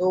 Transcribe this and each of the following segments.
2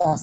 10।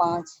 5,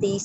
30,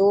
2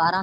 12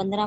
15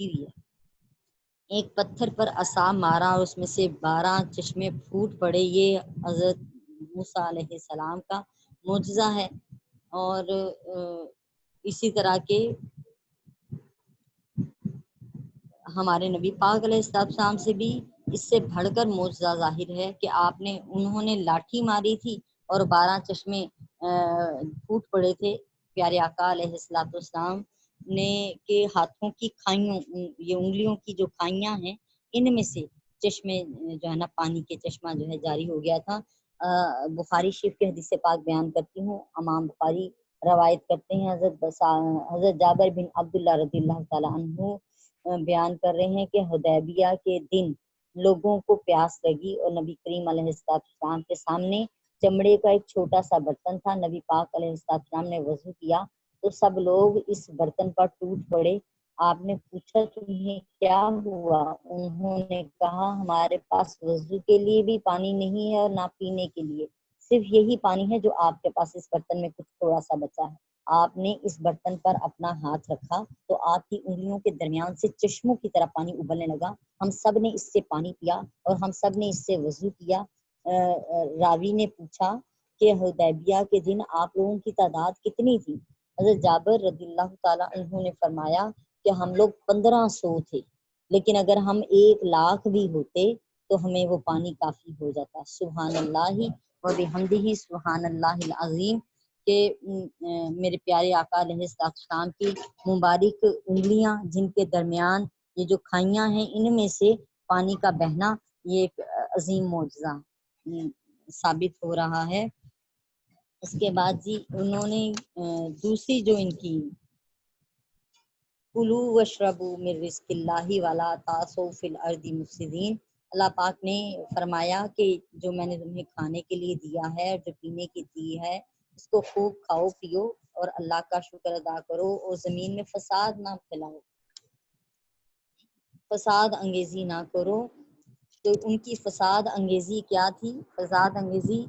رکھی ہوئی ہے۔ ایک پتھر پر عصا مارا اور اس میں سے 12 چشمے پھوٹ پڑے، یہ حضرت موسیٰ علیہ السلام کا معجزہ ہے۔ اور اسی طرح کے ہمارے نبی پاک علیہ السلام سے بھی اس سے بڑھ کر معجزہ ظاہر ہے کہ انہوں نے لاٹھی ماری تھی اور 12 چشمے پھوٹ پڑے تھے۔ پیارے آقا علیہ السلام نے کے ہاتھوں کی کھائیوں، یہ انگلیوں کی جو کھائیاں ہیں، ان میں سے چشمے جو ہے نا، پانی کے چشمہ جو ہے جاری ہو گیا تھا۔ بخاری شریف کے حدیث پاک بیان کرتی ہوں، امام بخاری روایت کرتے ہیں، حضرت جابر بن عبداللہ رضی اللہ تعالیٰ عنہ بیان کر رہے ہیں کہ حدیبیہ کے دن لوگوں کو پیاس لگی اور نبی کریم علیہ السلام کے سامنے چمڑے کا ایک چھوٹا سا برتن تھا۔ نبی پاک علیہ السلام نے وضو کیا تو سب لوگ اس برتن پر ٹوٹ پڑے۔ آپ نے پوچھا تمہیں کیا ہوا؟ انہوں نے کہا ہمارے پاس وضو کے لیے بھی پانی نہیں ہے اور نہ پینے کے لیے، صرف یہی پانی ہے جو آپ کے پاس اس برتن میں کچھ تھوڑا سا بچا ہے۔ آپ نے اس برتن پر اپنا ہاتھ رکھا تو آپ کی انگلیوں کے درمیان سے چشموں کی طرح پانی ابلنے لگا۔ ہم سب نے اس سے پانی پیا اور ہم سب نے اس سے وضو کیا۔ راوی نے پوچھا کہ حدیبیہ کے دن آپ لوگوں کی تعداد کتنی تھی؟ حضرت جابر رضی اللہ تعالیٰ عنہ نے فرمایا کہ ہم لوگ 1500 تھے، لیکن اگر ہم 1,00,000 بھی ہوتے تو ہمیں وہ پانی کافی ہو جاتا۔ سبحان اللہ و بحمدہ سبحان اللہ العظیم۔ کہ میرے پیارے آقا علیہ السلام کی مبارک انگلیاں، جن کے درمیان یہ جو کھائیاں ہیں، ان میں سے پانی کا بہنا، یہ ایک عظیم معجزہ ثابت ہو رہا ہے۔ اس کے بعد جی انہوں نے دوسری جو ان کی کلو وشربوا من رزق اللہ ولا تعثوا فی الارض مفسدین، اللہ پاک نے فرمایا کہ جو میں نے تمہیں کھانے کے لیے دیا ہے اور جو پینے کی دی ہے، اس کو خوب کھاؤ پیو اور اللہ کا شکر ادا کرو اور زمین میں فساد نہ پھیلاؤ، فساد انگیزی نہ کرو۔ تو ان کی فساد انگیزی کیا تھی؟ فساد انگیزی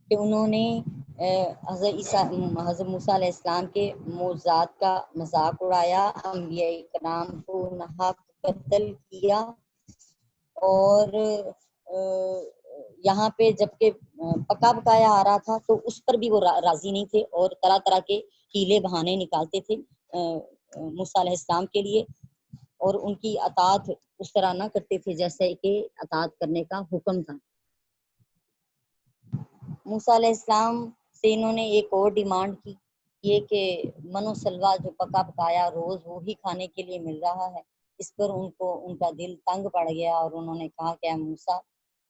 کہ انہوں نے حضرت موسیٰ علیہ السلام کے معجزات کا مذاق اڑایا، انبیاء کرام کو ناحق قتل کیا، اور یہاں پہ جب کہ پکا پکایا آ رہا تھا تو اس پر بھی وہ راضی نہیں تھے اور طرح طرح کے ہیلے بہانے نکالتے تھے موسیٰ علیہ السلام کے لیے، اور ان کی اطاعت اس طرح نہ کرتے تھے جیسے کہ اطاعت کرنے کا حکم تھا۔ موسیٰ علیہ السلام سے انہوں نے ایک اور ڈیمانڈ کی، یہ کہ من و سلوہ جو پکا پکایا روز وہی کھانے کے لیے مل رہا ہے۔ اس پر ان کا دل تنگ پڑ گیا اور انہوں نے کہا کہ اے موسیٰ،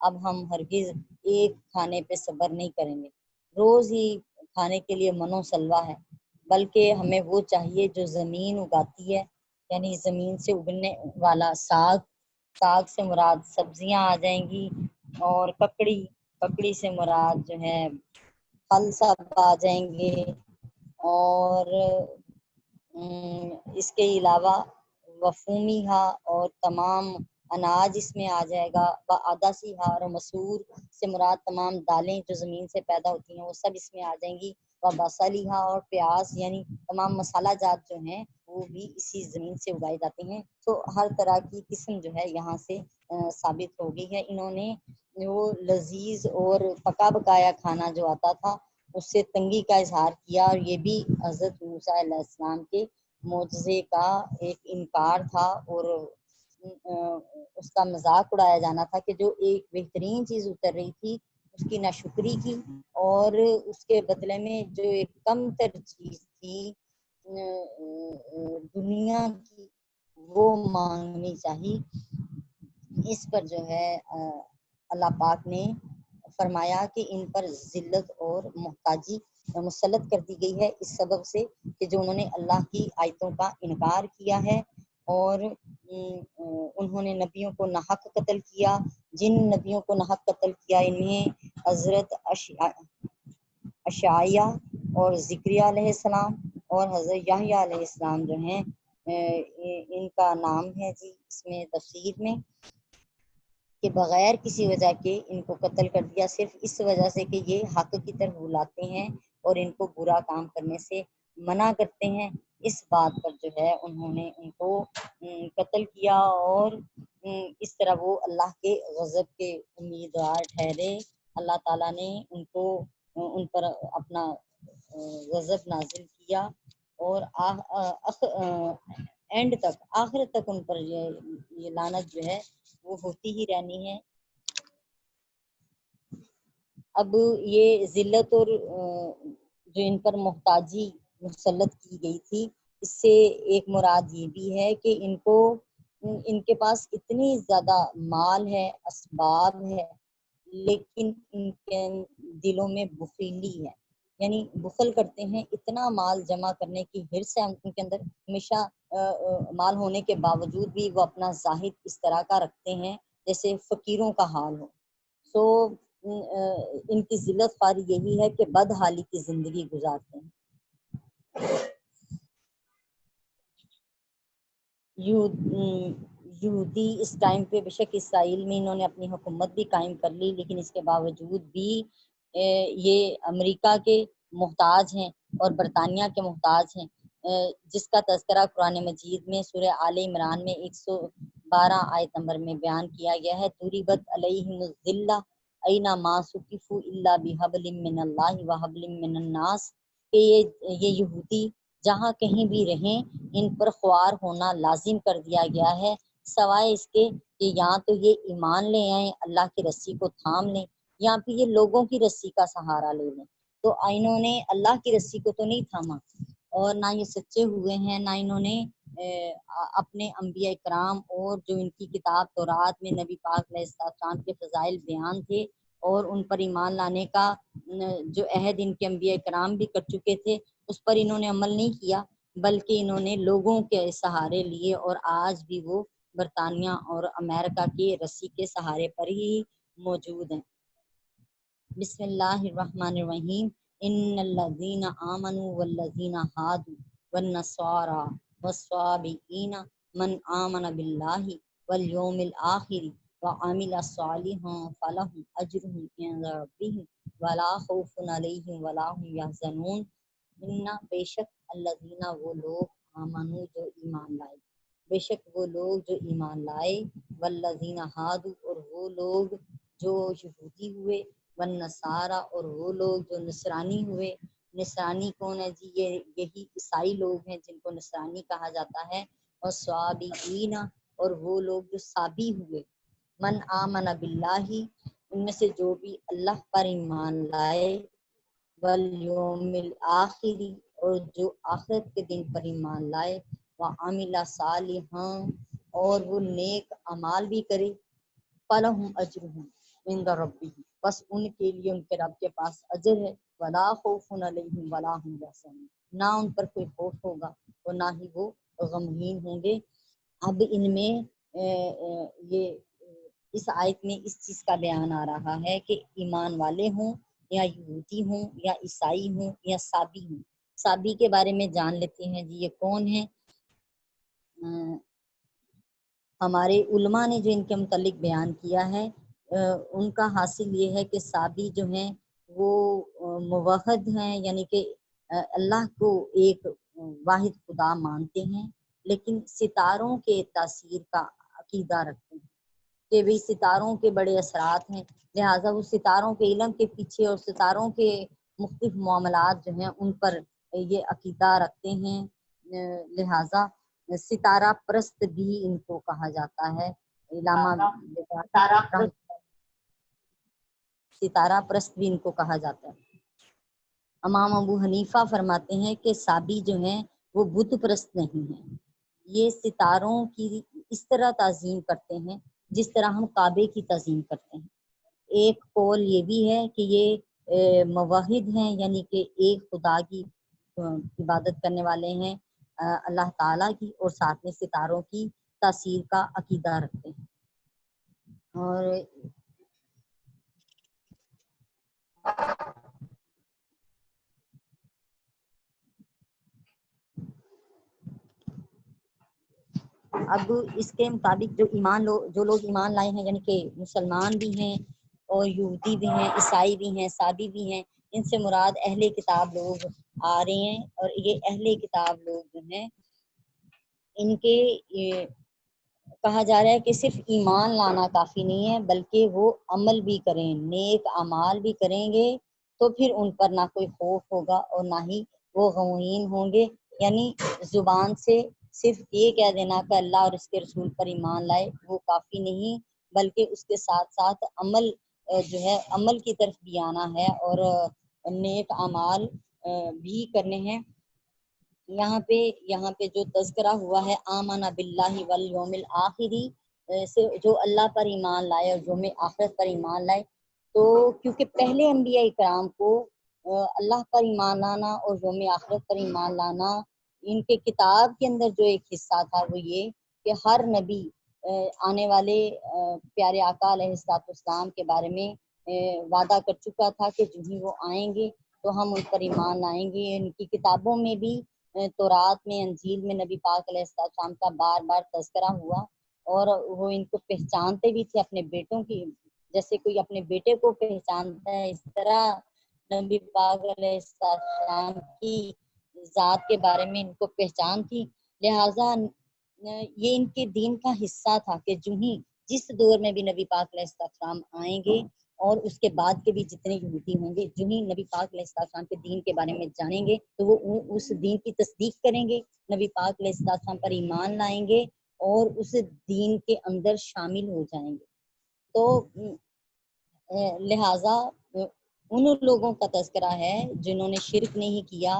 اب ہم ہرگز ایک کھانے پہ صبر نہیں کریں گے، روز ہی کھانے کے لیے من و سلوہ ہے، بلکہ ہمیں وہ چاہیے جو زمین اگاتی ہے، یعنی زمین سے اگنے والا ساگ، ساگ سے مراد سبزیاں آ جائیں گی، اور ککڑی سے مراد جو ہے پھل سب آ جائیں گے، اور اس کے علاوہ وفومیہا اور تمام اناج اس میں آ جائے گا، عدسیہا اور مسور سے مراد تمام دالیں جو زمین سے پیدا ہوتی ہیں وہ سب اس میں آ جائیں گی، بصلیہا اور پیاز، یعنی تمام مسالہ جات جو ہیں وہ بھی اسی زمین سے اگائے جاتے ہیں۔ تو ہر طرح کی قسم جو ہے یہاں سے ثابت ہو گئی ہے۔ انہوں نے وہ لذیذ اور پکا پکایا کھانا جو آتا تھا اس سے تنگی کا اظہار کیا، اور یہ بھی حضرت موسیٰ علیہ السلام کے معجزے کا ایک انکار تھا، اور اس کا مذاق اڑایا جانا تھا کہ جو ایک بہترین چیز اتر رہی تھی اس کی ناشکری کی، اور اس کے بدلے میں جو ایک کم تر چیز تھی دنیا کی وہ مانگنی چاہیے۔ اس پر جو ہے اللہ پاک نے فرمایا کہ ان پر ذلت اور محتاجی مسلط کر دی گئی ہے، اس سبب سے کہ جو انہوں نے اللہ کی آیتوں کا انکار کیا ہے، اور انہوں نے نبیوں کو ناحق قتل کیا۔ جن نبیوں کو ناحق قتل کیا انہیں حضرت اشعیاء اور ذکریا علیہ السلام اور حضرت یحییٰ علیہ السلام جو ہیں ان کا نام ہے جی اس میں تفسیر میں، کہ بغیر کسی وجہ کے ان کو قتل کر دیا، صرف اس وجہ سے کہ یہ حق کی طرف بلاتے ہیں اور ان کو برا کام کرنے سے منع کرتے ہیں۔ اس بات پر جو ہے انہوں نے ان کو قتل کیا، اور اس طرح وہ اللہ کے غضب کے امیدوار ٹھہرے۔ اللہ تعالیٰ نے ان پر اپنا غضب نازل کیا، اور اینڈ تک، آخر تک ان پر یہ لعنت جو ہے وہ ہوتی ہی رہنی ہے۔ اب یہ ذلت اور جو ان پر محتاجی مسلط کی گئی تھی، اس سے ایک مراد یہ بھی ہے کہ ان کے پاس اتنی زیادہ مال ہے، اسباب ہے، لیکن ان کے دلوں میں بخیلی ہے، یعنی بخل کرتے ہیں۔ اتنا مال جمع کرنے کی حرص ہے ان کے اندر، ہمیشہ مال ہونے کے باوجود بھی وہ اپنا زاہد اس طرح کا رکھتے ہیں جیسے فقیروں کا حال ہو۔ سو ان کی ذلت خواری یہی ہے کہ بدحالی کی زندگی گزارتے ہیں۔ یہودی اس ٹائم پہ بے شک اسرائیل میں انہوں نے اپنی حکومت بھی قائم کر لی، لیکن اس کے باوجود بھی یہ امریکہ کے محتاج ہیں اور برطانیہ کے محتاج ہیں، جس کا تذکرہ قرآن مجید میں سورہ آل عمران میں 112 آیت نمبر میں بیان کیا گیا ہے۔ ضربت علیہم الذلہ اینما ثقفوا الا بحبل من اللہ وحبل من الناس، کہ یہ یہودی جہاں کہیں بھی رہیں ان پر خوار ہونا لازم کر دیا گیا ہے، سوائے اس کے کہ یا تو یہ ایمان لے آئیں، اللہ کی رسی کو تھام لیں، یا پھر یہ لوگوں کی رسی کا سہارا لے لیں۔ تو انہوں نے اللہ کی رسی کو تو نہیں تھاما، اور نہ یہ سچے ہوئے ہیں، نہ انہوں نے اپنے انبیاء کرام اور جو ان کی کتاب تورات میں نبی پاک علیہ السلام کے فضائل بیان تھے اور ان پر ایمان لانے کا جو عہد ان کے انبیاء کرام بھی کر چکے تھے، اس پر انہوں نے عمل نہیں کیا، بلکہ انہوں نے لوگوں کے سہارے لیے، اور آج بھی وہ برطانیہ اور امریکہ کی رسی کے سہارے پر ہی موجود ہیں۔ بسم اللہ الرحمن الرحیم۔ ان الذین آمنوا والذین ہادوا والنصارى والصابئین من آمن باللہ والیوم الآخر وعمل صالحا فلہم اجرہم عند ربہم ولا خوف علیہم ولا هم یحزنون۔ ان بے شک الذین وہ لوگ آمنوا جو ایمان لائے، بے شک وہ لوگ جو ایمان لائے، والذین ہادوا اور وہ لوگ جو یہودی ہوئے، والنصارى اور وہ لوگ جو نصرانی ہوئے۔ نصرانی کون ہے جی؟ یہی عیسائی لوگ ہیں جن کو نصرانی کہا جاتا ہے۔ اور صابئین اور وہ لوگ جو صابی ہوئے۔ من آمن باللہ ان میں سے جو بھی اللہ پر ایمان لائے، والیوم الآخر اور جو آخرت کے دن پر ایمان لائے، وعمل صالحا اور وہ نیک اعمال بھی کرے، فلہم اجرہم عند ربہم بس ان کے لیے ان کے رب کے پاس اجر ہے، ولا خوف علیہم ولا هم یحزنون نہ ان پر کوئی خوف ہوگا اور نہ ہی وہ غمگین ہوں گے۔ اب ان میں یہ اس آیت میں اس چیز کا بیان آ رہا ہے کہ ایمان والے ہوں یا یہودی ہوں یا عیسائی ہوں یا صابی ہوں۔ صابی کے بارے میں جان لیتے ہیں جی، یہ کون ہیں؟ ہمارے علماء نے جو ان کے متعلق بیان کیا ہے، ان کا حاصل یہ ہے کہ صابی جو ہیں وہ موحد ہیں، یعنی کہ اللہ کو ایک واحد خدا مانتے ہیں، لیکن ستاروں کے تاثیر کا عقیدہ رکھتے ہیں کہ بھی ستاروں کے بڑے اثرات ہیں، لہٰذا وہ ستاروں کے علم کے پیچھے اور ستاروں کے مختلف معاملات جو ہیں ان پر یہ عقیدہ رکھتے ہیں، لہٰذا ستارہ پرست بھی ان کو کہا جاتا ہے۔ علامہ ستارہ پرست بھی ان کو کہا جاتا ہے۔ امام ابو حنیفہ فرماتے ہیں کہ صابی جو ہیں وہ بت پرست نہیں ہیں، یہ ستاروں کی اس طرح تعظیم کرتے ہیں جس طرح ہم کعبے کی تعظیم کرتے ہیں۔ ایک قول یہ بھی ہے کہ یہ موحد ہیں، یعنی کہ ایک خدا کی عبادت کرنے والے ہیں، اللہ تعالیٰ کی، اور ساتھ میں ستاروں کی تاثیر کا عقیدہ رکھتے ہیں۔ اور اب اس کے مطابق جو لوگ ایمان لائے ہیں، یعنی کہ مسلمان بھی ہیں اور یہودی بھی ہیں، عیسائی بھی ہیں، صابی بھی ہیں، ان سے مراد اہل کتاب لوگ آ رہے ہیں، اور یہ اہل کتاب لوگ جو ہیں ان کے کہا جا رہا ہے کہ صرف ایمان لانا کافی نہیں ہے، بلکہ وہ عمل بھی کریں، نیک اعمال بھی کریں گے، تو پھر ان پر نہ کوئی خوف ہوگا اور نہ ہی وہ غمگین ہوں گے۔ یعنی زبان سے صرف یہ کہہ دینا کہ اللہ اور اس کے رسول پر ایمان لائے وہ کافی نہیں، بلکہ اس کے ساتھ ساتھ عمل جو ہے عمل کی طرف بھی آنا ہے اور نیک اعمال بھی کرنے ہیں۔ یہاں پہ جو تذکرہ ہوا ہے آمنا باللہ والیوم الآخری سے، جو اللہ پر ایمان لائے اور یوم آخرت پر ایمان لائے، تو کیونکہ پہلے انبیاء کرام کو اللہ پر ایمان لانا اور یوم آخرت پر ایمان لانا، ان کے کتاب کے اندر جو ایک حصہ تھا وہ یہ کہ ہر نبی آنے والے پیارے آقا علیہ الصلوۃ والسلام کے بارے میں وعدہ کر چکا تھا کہ جو ہی وہ آئیں گے تو ہم ان پر ایمان لائیں گے۔ ان کی کتابوں میں بھی تورات میں، انجیل میں نبی پاک علیہ السلام کا بار بار تذکرہ ہوا، اور وہ ان کو پہچانتے بھی تھے اپنے بیٹوں کی، جیسے کوئی اپنے بیٹے کو پہچانتا ہے اس طرح نبی پاک علیہ السلام کی ذات کے بارے میں ان کو پہچان تھی۔ لہٰذا یہ ان کے دین کا حصہ تھا کہ جو ہی جس دور میں بھی نبی پاک علیہ السلام آئیں گے اور اس کے بعد کے بھی جتنے یہودی ہوں گے، جو ہی نبی پاک علیہ السلام کے دین کے بارے میں جانیں گے تو وہ اس دین کی تصدیق کریں گے، نبی پاک علیہ السلام پر ایمان لائیں گے اور اس دین کے اندر شامل ہو جائیں گے۔ تو لہٰذا ان لوگوں کا تذکرہ ہے جنہوں نے شرک نہیں کیا،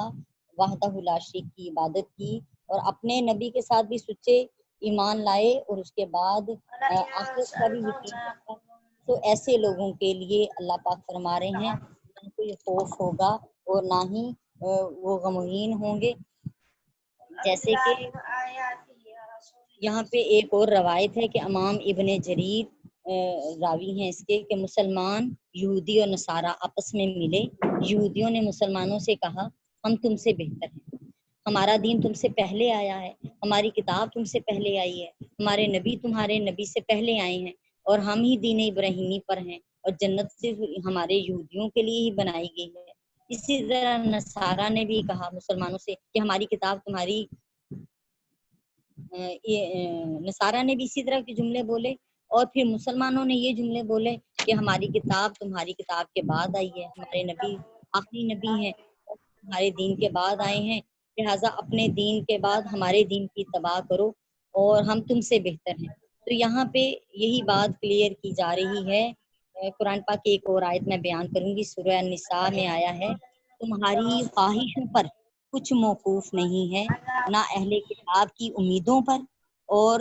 وحدہ لا شریک کی عبادت کی، اور اپنے نبی کے ساتھ بھی سچے ایمان لائے اور اس کے بعد آخرت کا بھی یقین رکھا، تو ایسے لوگوں کے لیے اللہ پاک فرما رہے ہیں نہ کوئی خوف ہوگا اور نہ ہی وہ غمگین ہوں گے۔ جیسے کہ یہاں پہ ایک اور روایت ہے کہ امام ابن جریر راوی ہیں اس کے کہ مسلمان یہودی اور نصارہ آپس میں ملے، یہودیوں نے مسلمانوں سے کہا ہم تم سے بہتر ہیں، ہمارا دین تم سے پہلے آیا ہے، ہماری کتاب تم سے پہلے آئی ہے، ہمارے نبی تمہارے نبی سے پہلے آئے ہیں، اور ہم ہی دین ابراہیمی پر ہیں، اور جنت سے ہمارے یہودیوں کے لیے ہی بنائی گئی ہے۔ اسی طرح نصارہ نے بھی کہا مسلمانوں سے کہ ہماری کتاب تمہاری نصارہ نے بھی اسی طرح کے جملے بولے، اور پھر مسلمانوں نے یہ جملے بولے کہ ہماری کتاب تمہاری کتاب کے بعد آئی ہے، ہمارے نبی آخری نبی ہیں، ہمارے دین کے بعد آئے ہیں، لہٰذا اپنے دین کے بعد ہمارے دین کی اتباع کرو اور ہم تم سے بہتر ہیں۔ تو یہاں پہ یہی بات کلیئر کی جا رہی ہے۔ قرآن پاک کی ایک اور آیت میں بیان کروں گی، سورہ النساء میں آیا ہے تمہاری خواہشوں پر کچھ موقوف نہیں ہے، نہ اہل کتاب کی امیدوں پر، اور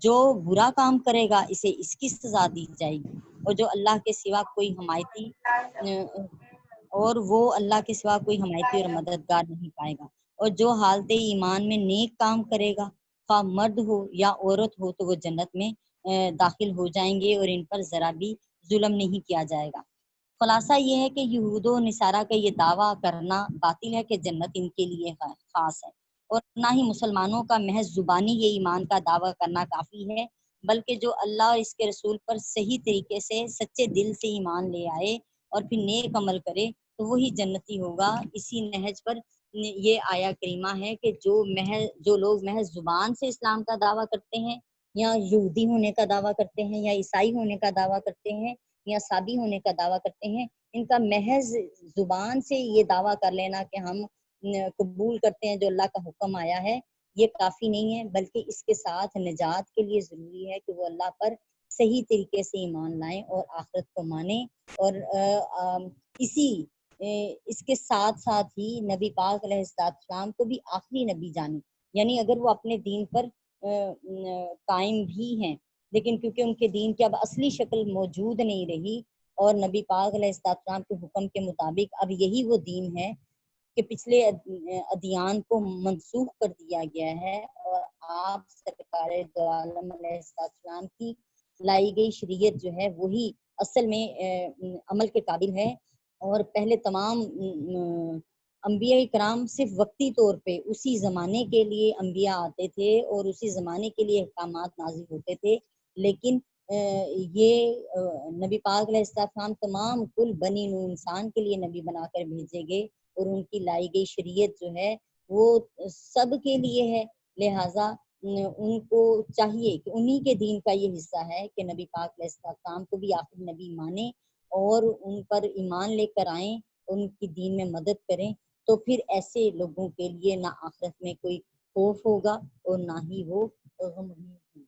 جو برا کام کرے گا اسے اس کی سزا دی جائے گی، اور جو اللہ کے سوا کوئی حمایتی اور وہ اللہ کے سوا کوئی حمایتی اور مددگار نہیں پائے گا، اور جو حالت ایمان میں نیک کام کرے گا خواہ مرد ہو یا عورت ہو تو وہ جنت میں داخل ہو جائیں گے اور ان پر ذرا بھی ظلم نہیں کیا جائے گا۔ خلاصہ یہ ہے کہ یہود و نصارہ کا یہ دعویٰ کرنا باطل ہے کہ جنت ان کے لیے خاص ہے، اور نہ ہی مسلمانوں کا محض زبانی یہ ایمان کا دعویٰ کرنا کافی ہے، بلکہ جو اللہ اور اس کے رسول پر صحیح طریقے سے سچے دل سے ایمان لے آئے اور پھر نیک عمل کرے تو وہی جنتی ہوگا۔ اسی نہج پر یہ آیا کریمہ ہے کہ جو لوگ محض زبان سے اسلام کا دعویٰ کرتے ہیں، یا یہودی ہونے کا دعویٰ کرتے ہیں، یا عیسائی ہونے کا دعویٰ کرتے ہیں، یا سابی ہونے کا دعویٰ کرتے ہیں، ان کا محض زبان سے یہ دعویٰ کر لینا کہ ہم قبول کرتے ہیں جو اللہ کا حکم آیا ہے، یہ کافی نہیں ہے، بلکہ اس کے ساتھ نجات کے لیے ضروری ہے کہ وہ اللہ پر صحیح طریقے سے ایمان لائیں اور آخرت کو مانیں، اور اس کے ساتھ ساتھ ہی نبی پاک علیہ السلام کو بھی آخری نبی جانیں، یعنی اگر وہ اپنے دین پر قائم بھی ہیں، لیکن کیونکہ ان کے دین کی اب اصلی شکل موجود نہیں رہی، اور نبی پاک علیہ السلام کے حکم کے مطابق اب یہی وہ دین ہے کہ پچھلے ادیان کو منسوخ کر دیا گیا ہے، اور آپ سرکار دو عالم علیہ السلام کی لائی گئی شریعت جو ہے وہی اصل میں عمل کے قابل ہے۔ اور پہلے تمام انبیاء کرام صرف وقتی طور پہ اسی زمانے کے لیے انبیاء آتے تھے اور اسی زمانے کے لیے احکامات نازل ہوتے تھے، لیکن یہ نبی پاک علیہ السلام تمام کل بنی نوح انسان کے لیے نبی بنا کر بھیجے گئے، اور ان کی لائی گئی شریعت جو ہے وہ سب کے لیے ہے، لہٰذا ان کو چاہیے کہ انہی کے دین کا یہ حصہ ہے کہ نبی پاک علیہ السلام کو بھی آخری نبی مانیں اور ان پر ایمان لے کر آئیں، ان کی دین میں مدد کریں، تو پھر ایسے لوگوں کے لیے نہ آخرت میں کوئی خوف ہوگا اور نہ ہی وہ غمگین ہوگا۔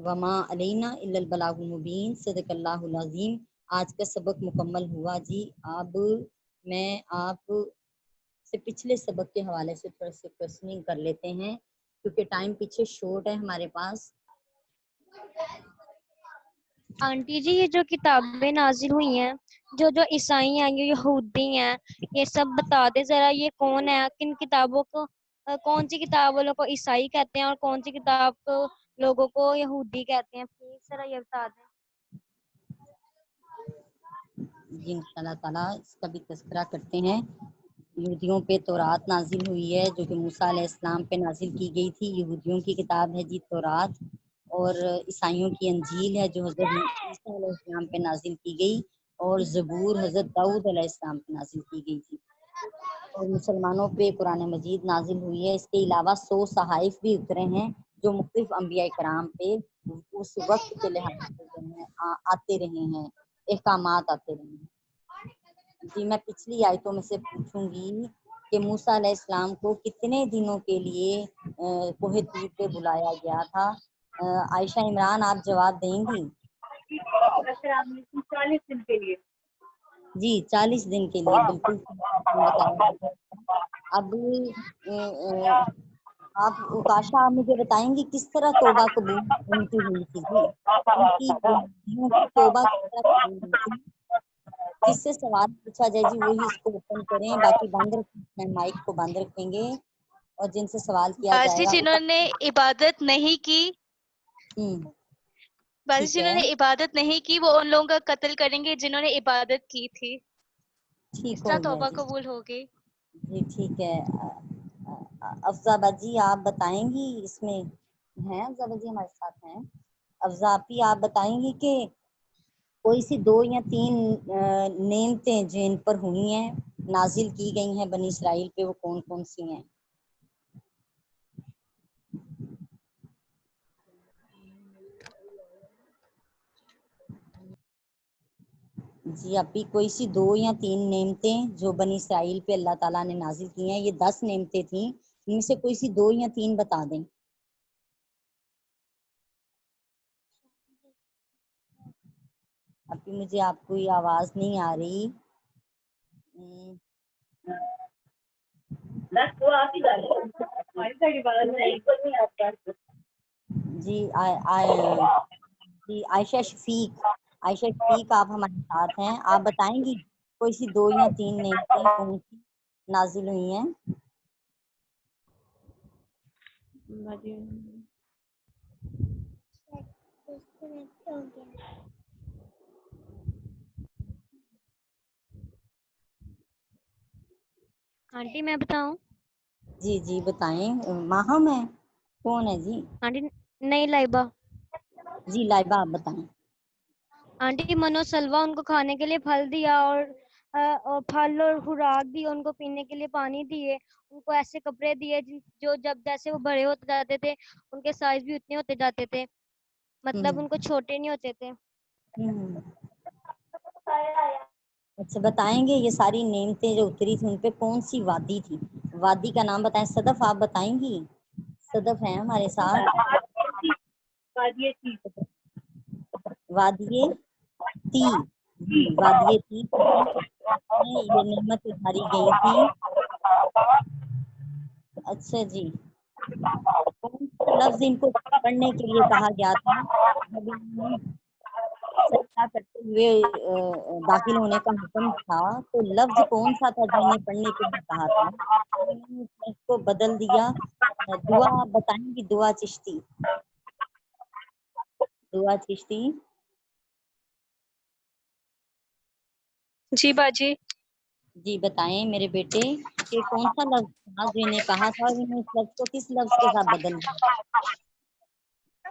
وما علینا الا البلاغ المبین، صدق اللہ العظیم۔ آج کا سبق مکمل ہوا جی۔ اب میں آپ سے پچھلے سبق کے حوالے سے تھوڑا سے کوسچننگ کر لیتے ہیں کیونکہ ٹائم پیچھے شورٹ ہے ہمارے پاس۔ آنٹی جی، یہ جو کتابیں نازل ہوئی ہیں، جو جو عیسائی ہیں، یہ یہودی ہیں، یہ سب بتا دے ذرا، یہ کون ہے؟ کن کتابوں کو کون سی کتاب والوں کو عیسائی کہتے ہیں اور کون سی کتاب کو لوگوں کو یہودی کہتے ہیں؟ پلیز ذرا یہ بتا دیں۔ جی انشاءاللہ تعالیٰ اس کا بھی تذکرہ کرتے ہیں۔ یہودیوں پہ تورات نازل ہوئی ہے جو کہ موسیٰ علیہ السلام پہ نازل کی گئی تھی۔ یہودیوں کی کتاب ہے جی تورات، اور عیسائیوں کی انجیل ہے جو حضرت عیسیٰ علیہ السلام پہ نازل کی گئی، اور زبور حضرت داؤد علیہ السلام پہ نازل کی گئی تھی، اور مسلمانوں پہ قرآن مجید نازل ہوئی ہے۔ اس کے علاوہ 100 صحائف بھی اترے ہیں جو مختلف انبیاء کرام پہ اس وقت کے لحاظ سے جو ہے آتے رہے ہیں، احکامات آتے رہے ہیں۔ جی میں پچھلی آیتوں میں سے پوچھوں گی کہ موسیٰ علیہ السلام کو کتنے دنوں کے لیے کوہ طور پہ بلایا گیا تھا؟ عائشہ عمران آپ جواب دیں گی؟ 40 دن کے لیے۔ جی 40 دن کے لیے، بالکل بتایا۔ اب آپ اوکاشا آپ مجھے بتائیں گی کس طرح توبہ قبول ان کی ہوئی تھی؟ جی ان کی توبہ کس طرح قبول ہوئی تھی؟ جس سے سوال پوچھا جائے جی وہی اس کو اوپن کریں، باقی بند رکھیں، مائک کو بند رکھیں گے، اور جن سے سوال کیا جائے گا جنہوں نے عبادت نہیں کی، ٹھیک ہے، جنہوں نے عبادت نہیں کی وہ ان لوگوں کا قتل کریں گے جنہوں نے عبادت کی تھی۔ ٹھیک اس ہو طرح گیا توبہ جی، قبول ہوگی۔ جی ٹھیک ہے۔ افضا باجی آپ بتائیں گی، اس میں ہیں افضا باجی ہمارے ساتھ ہیں؟ افضا آپی آپ بتائیں گی کہ کوئی سی 2 یا 3 نعمتیں جن پر ہوئی ہیں، نازل کی گئی ہیں بنی اسرائیل پہ، وہ کون کون سی ہیں؟ جی ابھی کوئی سی 2 یا 3 نعمتیں جو بنی اسرائیل پہ اللہ تعالیٰ نے نازل کی ہیں، یہ 10 نعمتیں تھیں، ان میں سے کوئی سی 2 یا 3 بتا دیں۔ ابھی مجھے آپ کوئی آواز نہیں آ رہی۔ جی جی عائشہ شفیق آپ ہمارے ساتھ ہیں، آپ بتائیں گی کوئی سی 2 یا 3 نعمتیں کون سی نازل ہوئی ہیں؟ آنٹی میں بتاؤں؟ جی جی بتائیں۔ ماہم ہے؟ کون ہے جی؟ آنٹی نہیں، لائبہ۔ جی لائبہ آپ بتائیں۔ آنٹی منو سلوا ان کو کھانے کے لیے پھل دیا، اور پھل اور خوراک دی، ان کو پینے کے لیے پانی دیے، ان کو ایسے کپڑے دیے جو جب جیسے وہ بڑے ہوتے جاتے تھے ان کے سائز بھی اتنے ہوتے جاتے تھے، مطلب ان کو چھوٹے نہیں ہوتے تھے۔ اچھا بتائیں گے یہ ساری نعمتیں جو اتری تھی ان پہ کون سی وادی تھی؟ وادی کا نام بتائیں۔ صدف آپ بتائیں گی؟ صدف ہیں ہمارے ساتھ۔ وادی تی، جی وادی تی میں یہ نعمت اتاری گئی تھی۔ اچھا جی، کون سا لفظ ان کو پڑھنے کے لیے کہا گیا تھا جب انہیں سجدہ کرتے ہوئے داخل ہونے کا حکم تھا، تو لفظ کون سا تھا جو انہیں پڑھنے کے لیے کہا تھا؟ انہوں نے اس کو بدل دیا۔ دعا آپ بتائیں گی؟ دعا چشتی، دعا چشتی۔ جی باجی۔ جی بتائیں میرے بیٹے کہ کون سا لفظ تھا جو انہیں کہا تھا، اور انہوں نے اس لفظ کو کس لفظ کے ساتھ بدل دیا؟